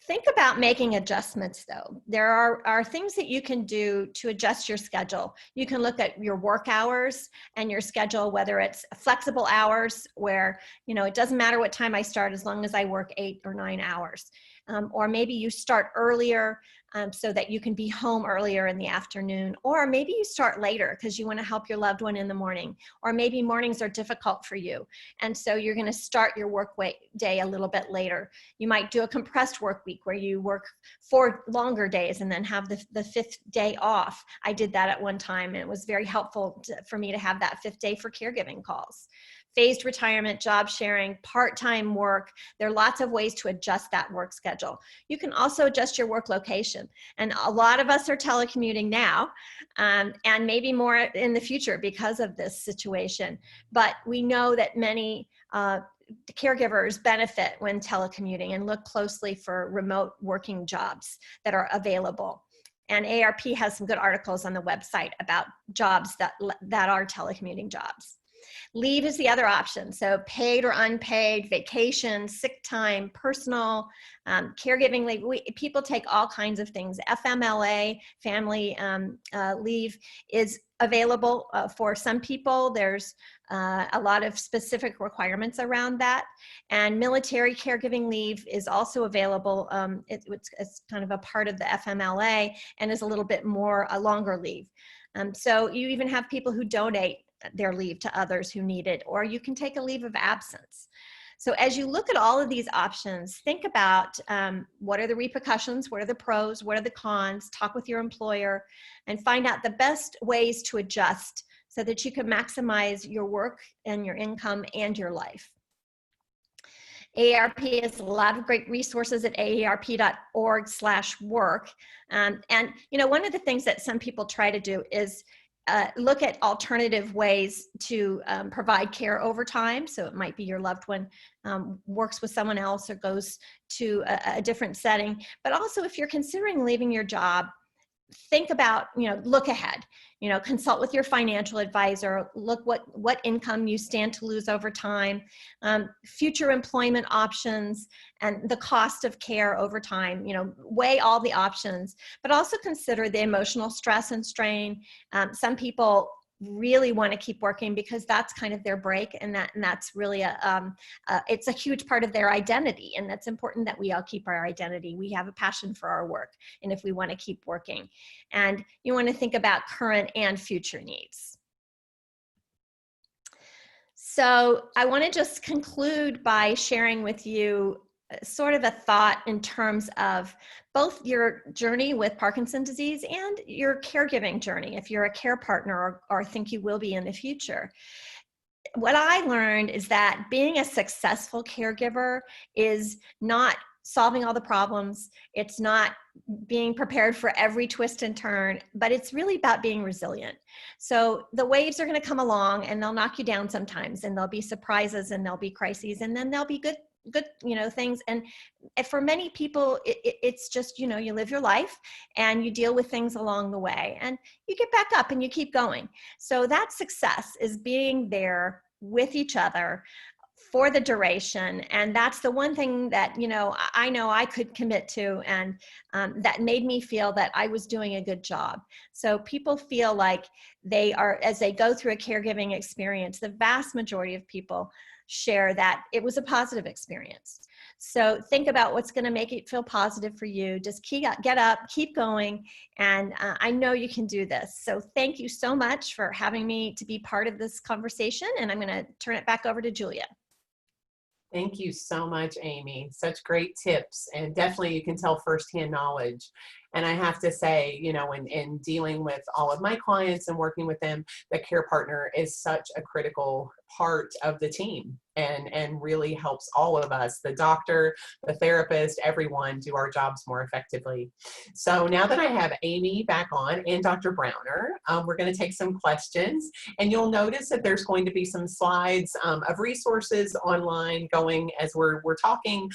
Think about making adjustments though. There are things that you can do to adjust your schedule. You can look at your work hours and your schedule, whether it's flexible hours where, it doesn't matter what time I start as long as I work 8 or 9 hours. Or maybe you start earlier so that you can be home earlier in the afternoon. Or maybe you start later because you want to help your loved one in the morning. Or maybe mornings are difficult for you, and so you're going to start your work day a little bit later. You might do a compressed work week where you work 4 longer days and then have the 5th day off. I did that at one time, and it was very helpful for me to have that 5th day for caregiving calls. Phased retirement, job sharing, part-time work. There are lots of ways to adjust that work schedule. You can also adjust your work location. And a lot of us are telecommuting now, and maybe more in the future because of this situation. But we know that many caregivers benefit when telecommuting and look closely for remote working jobs that are available. And AARP has some good articles on the website about jobs that are telecommuting jobs. Leave is the other option. So paid or unpaid, vacation, sick time, personal, caregiving leave. People take all kinds of things. FMLA, family leave, is available for some people. There's a lot of specific requirements around that. And military caregiving leave is also available. It's kind of a part of the FMLA and is a little bit more a longer leave. So you even have people who donate their leave to others who need it, or you can take a leave of absence. So as you look at all of these options, think about what are the repercussions, what are the pros, what are the cons, talk with your employer, and find out the best ways to adjust so that you can maximize your work and your income and your life. AARP has a lot of great resources at aarp.org/work. And one of the things that some people try to do is look at alternative ways to provide care over time. So it might be your loved one works with someone else or goes to a different setting. But also if you're considering leaving your job, think about, look ahead, consult with your financial advisor, look what income you stand to lose over time, future employment options, and the cost of care over time, weigh all the options, but also consider the emotional stress and strain. Some people really want to keep working because that's kind of their break, and that's really it's a huge part of their identity, and that's important that we all keep our identity. We have a passion for our work, and if we want to keep working, and you want to think about current and future needs. So I want to just conclude by sharing with you sort of a thought in terms of both your journey with Parkinson's disease and your caregiving journey, if you're a care partner or think you will be in the future. What I learned is that being a successful caregiver is not solving all the problems. It's not being prepared for every twist and turn, but it's really about being resilient. So the waves are going to come along and they'll knock you down sometimes, and there'll be surprises and there'll be crises, and then there'll be good things. And for many people, it's just, you live your life and you deal with things along the way and you get back up and you keep going. So that success is being there with each other for the duration. And that's the one thing that, I know I could commit to, and that made me feel that I was doing a good job. So people feel like they are, as they go through a caregiving experience, the vast majority of people share that it was a positive experience. So think about what's going to make it feel positive for you. Just get up, keep going. And I know you can do this. So thank you so much for having me to be part of this conversation. And I'm going to turn it back over to Julia. Thank you so much, Amy. Such great tips, and definitely you can tell firsthand knowledge. And I have to say, in dealing with all of my clients and working with them, the care partner is such a critical part of the team, and really helps all of us, the doctor, the therapist, everyone, do our jobs more effectively. So now that I have Amy back on and Dr. Browner, we're going to take some questions, and you'll notice that there's going to be some slides of resources online going as we're talking.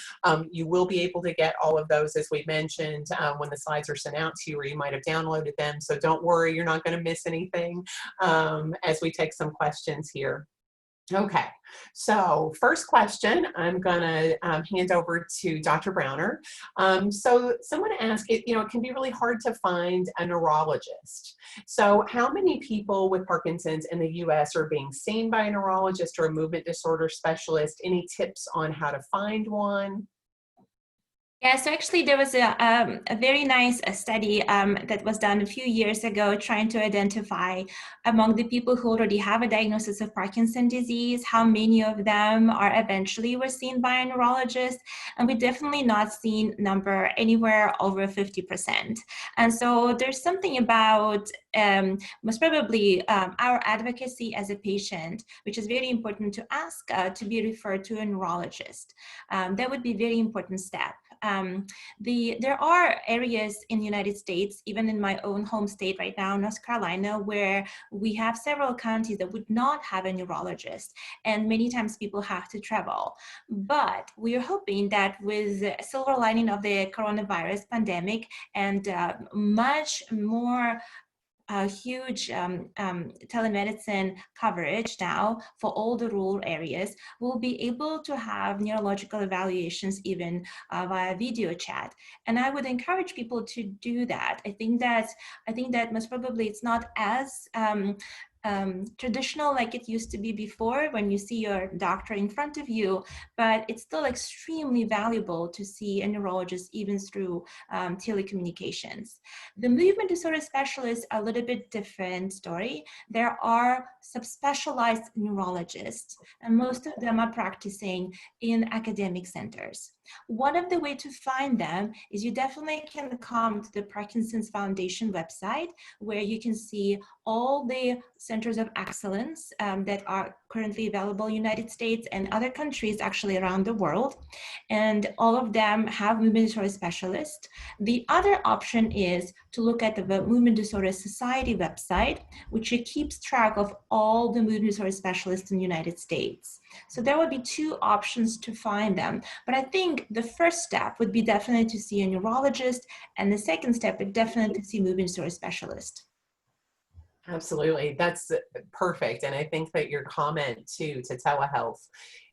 You will be able to get all of those, as we mentioned, when the slides are sent out to you, or you might have downloaded them. So don't worry, you're not going to miss anything as we take some questions here. Okay, so first question, I'm going to hand over to Dr. Browner. So someone asked, it can be really hard to find a neurologist. So how many people with Parkinson's in the US are being seen by a neurologist or a movement disorder specialist? Any tips on how to find one? Yeah, so actually there was a very nice study that was done a few years ago trying to identify among the people who already have a diagnosis of Parkinson's disease, how many of them are eventually were seen by a neurologist. And we definitely not seen number anywhere over 50%. And so there's something about most probably our advocacy as a patient, which is very important to ask to be referred to a neurologist. That would be a very important step. There are areas in the United States, even in my own home state right now, North Carolina, where we have several counties that would not have a neurologist, and many times people have to travel. But we are hoping that with the silver lining of the coronavirus pandemic and much more huge telemedicine coverage now for all the rural areas, we'll be able to have neurological evaluations even via video chat. And I would encourage people to do that. I think that most probably it's not as traditional like it used to be before when you see your doctor in front of you, but it's still extremely valuable to see a neurologist even through telecommunications. The movement disorder specialists are a little bit different story. There are subspecialized neurologists, and most of them are practicing in academic centers. One of the ways to find them is you definitely can come to the Parkinson's Foundation website, where you can see all the centers of excellence that are currently available in the United States and other countries actually around the world. And all of them have movement disorder specialists. The other option is to look at the Movement Disorder Society website, which keeps track of all the movement disorder specialists in the United States. So there would be two options to find them. But I think the first step would be definitely to see a neurologist, and the second step would definitely to see movement disorder specialist. Absolutely, that's perfect. And I think that your comment too to telehealth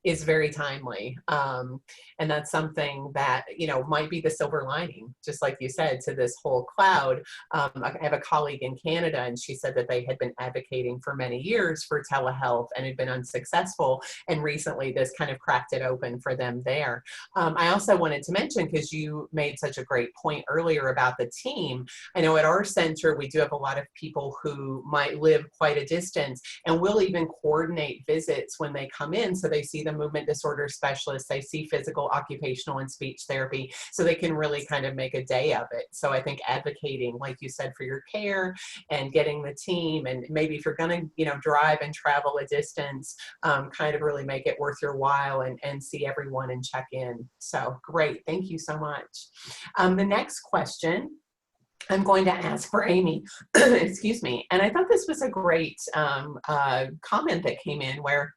is very timely. And that's something that, you know, might be the silver lining, just like you said, to this whole cloud. I have a colleague in Canada, and she said that they had been advocating for many years for telehealth and had been unsuccessful. And recently this kind of cracked it open for them there. I also wanted to mention, because you made such a great point earlier about the team, I know at our center, we do have a lot of people who might live quite a distance, and we'll even coordinate visits when they come in. So they see the movement disorder specialist, they see physical, occupational, and speech therapy, so they can really kind of make a day of it. So I think advocating, like you said, for your care and getting the team, and maybe if you're going to, you know, drive and travel a distance, kind of really make it worth your while and see everyone and check in. So great. Thank you so much. The next question I'm going to ask for Amy, excuse me. And I thought this was a great comment that came in, where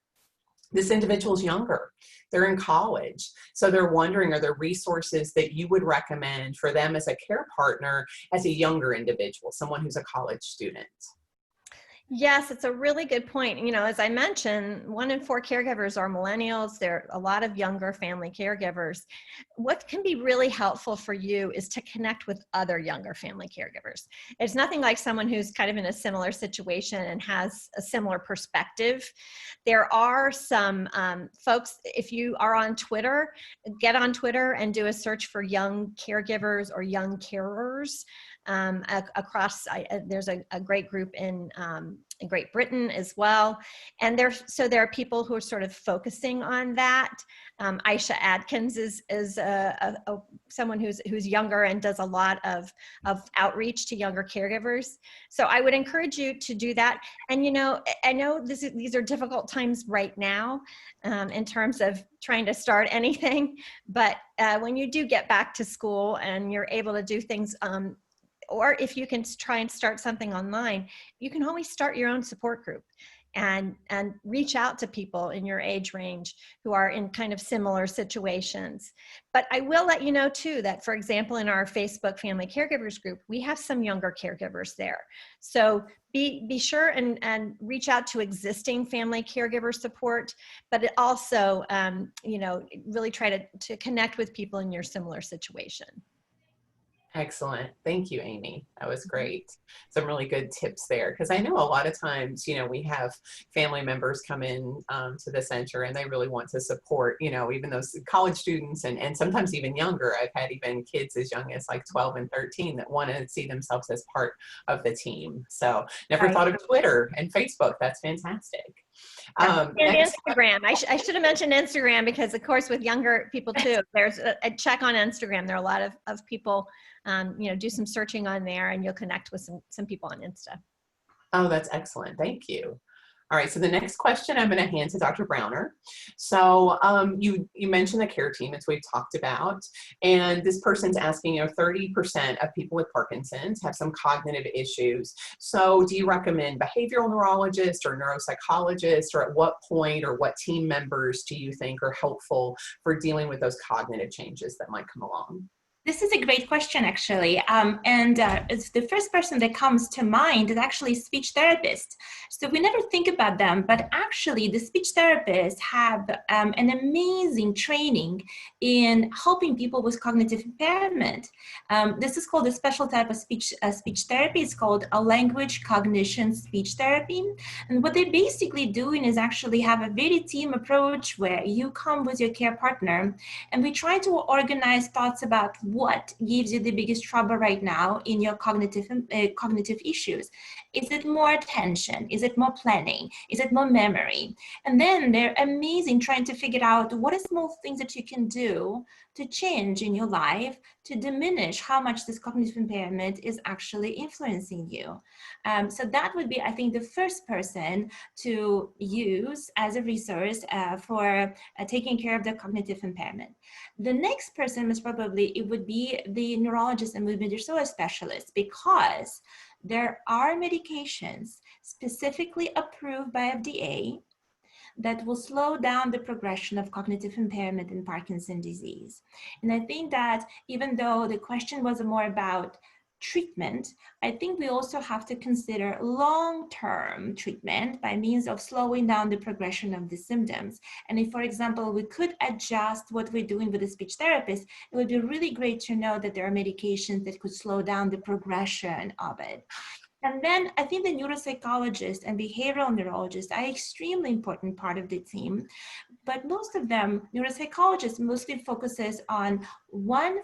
this individual's younger, they're in college. So they're wondering, are there resources that you would recommend for them as a care partner as a younger individual, someone who's a college student? Yes, it's a really good point. You know, as I mentioned, 1 in 4 caregivers are millennials. There are a lot of younger family caregivers. What can be really helpful for you is to connect with other younger family caregivers. It's nothing like someone who's kind of in a similar situation and has a similar perspective. There are some folks, if you are on Twitter, get on Twitter and do a search for young caregivers or young carers. Across, there's a great group in Great Britain as well. And there are people who are sort of focusing on that. Aisha Adkins is someone who's younger and does a lot of outreach to younger caregivers. So I would encourage you to do that. And, you know, I know these are difficult times right now in terms of trying to start anything, but when you do get back to school and you're able to do things, or if you can try and start something online, you can always start your own support group and reach out to people in your age range who are in kind of similar situations. But I will let you know too that, for example, in our Facebook Family Caregivers group, we have some younger caregivers there. So be sure and reach out to existing family caregiver support, but also, you know, really try to connect with people in your similar situation. Excellent. Thank you, Amy. That was great. Some really good tips there, because I know a lot of times, you know, we have family members come in to the center and they really want to support, you know, even those college students and sometimes even younger. I've had even kids as young as like 12 and 13 that want to see themselves as part of the team. So never thought of Twitter and Facebook. That's fantastic. And Instagram. I should have mentioned Instagram, because of course with younger people too, there's a check on Instagram. There are a lot of people, you know, do some searching on there and you'll connect with some people on Insta. Oh, that's excellent. Thank you. All right, so the next question I'm going to hand to Dr. Browner. So you mentioned the care team, as we've talked about, and this person's asking, you know, 30% of people with Parkinson's have some cognitive issues. So do you recommend behavioral neurologists or neuropsychologists, or at what point or what team members do you think are helpful for dealing with those cognitive changes that might come along? This is a great question, actually. It's the first person that comes to mind is actually speech therapists. So we never think about them, but actually the speech therapists have an amazing training in helping people with cognitive impairment. This is called a special type of speech therapy. It's called a language cognition speech therapy. And what they're basically doing is actually have a very team approach where you come with your care partner and we try to organize thoughts about what gives you the biggest trouble right now in your cognitive issues. Is it more attention? Is it more planning? Is it more memory? And then they're amazing trying to figure out what are small things that you can do to change in your life to diminish how much this cognitive impairment is actually influencing you. So that would be, I think, the first person to use as a resource for taking care of the cognitive impairment. The next person is probably, it would be the neurologist and movement disorder specialist, because there are medications specifically approved by FDA that will slow down the progression of cognitive impairment in Parkinson's disease. And I think that even though the question was more about treatment, I think we also have to consider long-term treatment by means of slowing down the progression of the symptoms. And if, for example, we could adjust what we're doing with a speech therapist, it would be really great to know that there are medications that could slow down the progression of it. And then I think the neuropsychologists and behavioral neurologists are extremely important part of the team, but most of them, neuropsychologists mostly focuses on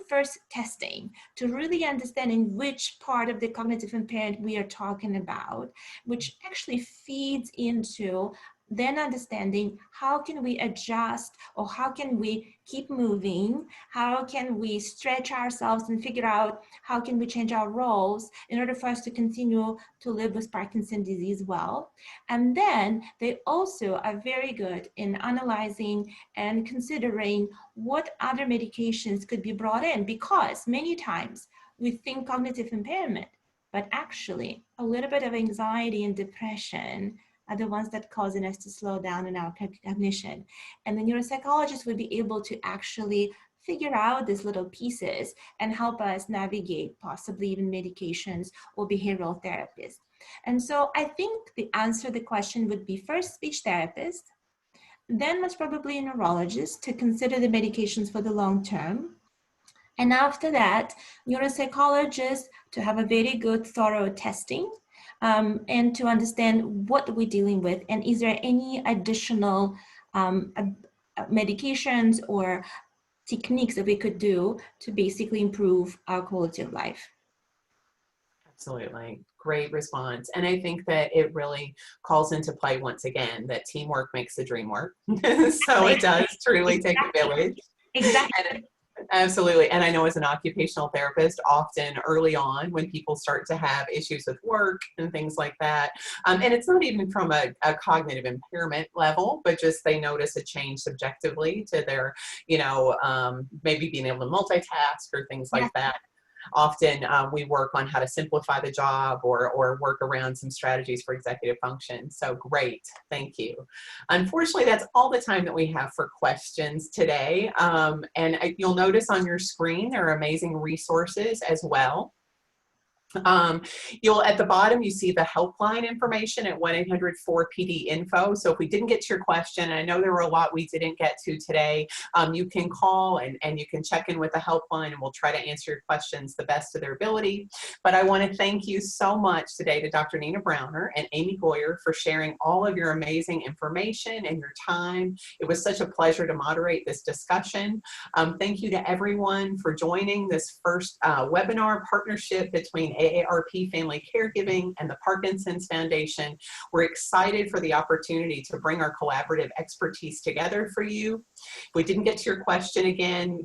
first testing to really understanding which part of the cognitive impairment we are talking about, which actually feeds into then understanding how can we adjust, or how can we keep moving, how can we stretch ourselves and figure out how can we change our roles in order for us to continue to live with Parkinson's disease well. And then they also are very good in analyzing and considering what other medications could be brought in, because many times we think cognitive impairment, but actually a little bit of anxiety and depression are the ones that causing us to slow down in our cognition. And the neuropsychologist would be able to actually figure out these little pieces and help us navigate possibly even medications or behavioral therapists. And so I think the answer to the question would be first speech therapist, then most probably a neurologist to consider the medications for the long term. And after that, neuropsychologists to have a very good thorough testing and to understand what we're dealing with, and is there any additional medications or techniques that we could do to basically improve our quality of life. Absolutely. Great response. And I think that it really calls into play once again that teamwork makes the dream work. So it does truly take a village. Exactly. And absolutely. And I know as an occupational therapist, often early on when people start to have issues with work and things like that, and it's not even from a cognitive impairment level, but just they notice a change subjectively to their, maybe being able to multitask or things like that. Often we work on how to simplify the job or work around some strategies for executive function. So great, thank you. Unfortunately, that's all the time that we have for questions today. And you'll notice on your screen, there are amazing resources as well. At the bottom, you see the helpline information at 1-800-4PD-INFO. So if we didn't get to your question, and I know there were a lot we didn't get to today, you can call and you can check in with the helpline and we'll try to answer your questions the best of their ability. But I want to thank you so much today to Dr. Nina Browner and Amy Goyer for sharing all of your amazing information and your time. It was such a pleasure to moderate this discussion. Thank you to everyone for joining this first webinar partnership between AARP Family Caregiving and the Parkinson's Foundation. We're excited for the opportunity to bring our collaborative expertise together for you. If we didn't get to your question again,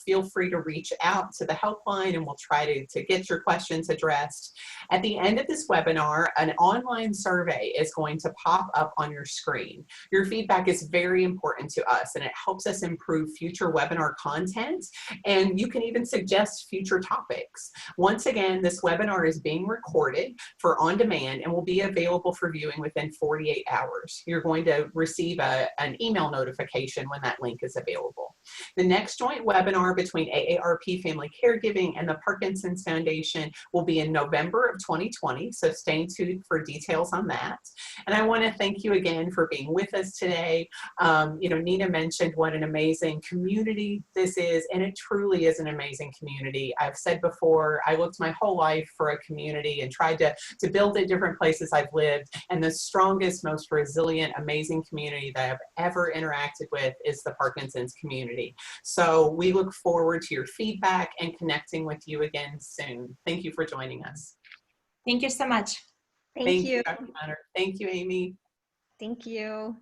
feel free to reach out to the helpline and we'll try to get your questions addressed. At the end of this webinar, an online survey is going to pop up on your screen. Your feedback is very important to us and it helps us improve future webinar content, and you can even suggest future topics. Once again, this webinar is being recorded for on demand and will be available for viewing within 48 hours. You're going to receive an email notification when that link is available. The next joint webinar between AARP Family Caregiving and the Parkinson's Foundation will be in November of 2020, so stay tuned for details on that. And I want to thank you again for being with us today. Nina mentioned what an amazing community this is, and it truly is an amazing community. I've said before, I looked my whole life for a community and tried to build at different places I've lived, and the strongest, most resilient, amazing community that I've ever interacted with is the Parkinson's community. So we look forward to your feedback and connecting with you again soon. Thank you for joining us. Thank you so much. Thank you. Dr. Hunter. Thank you, Amy. Thank you.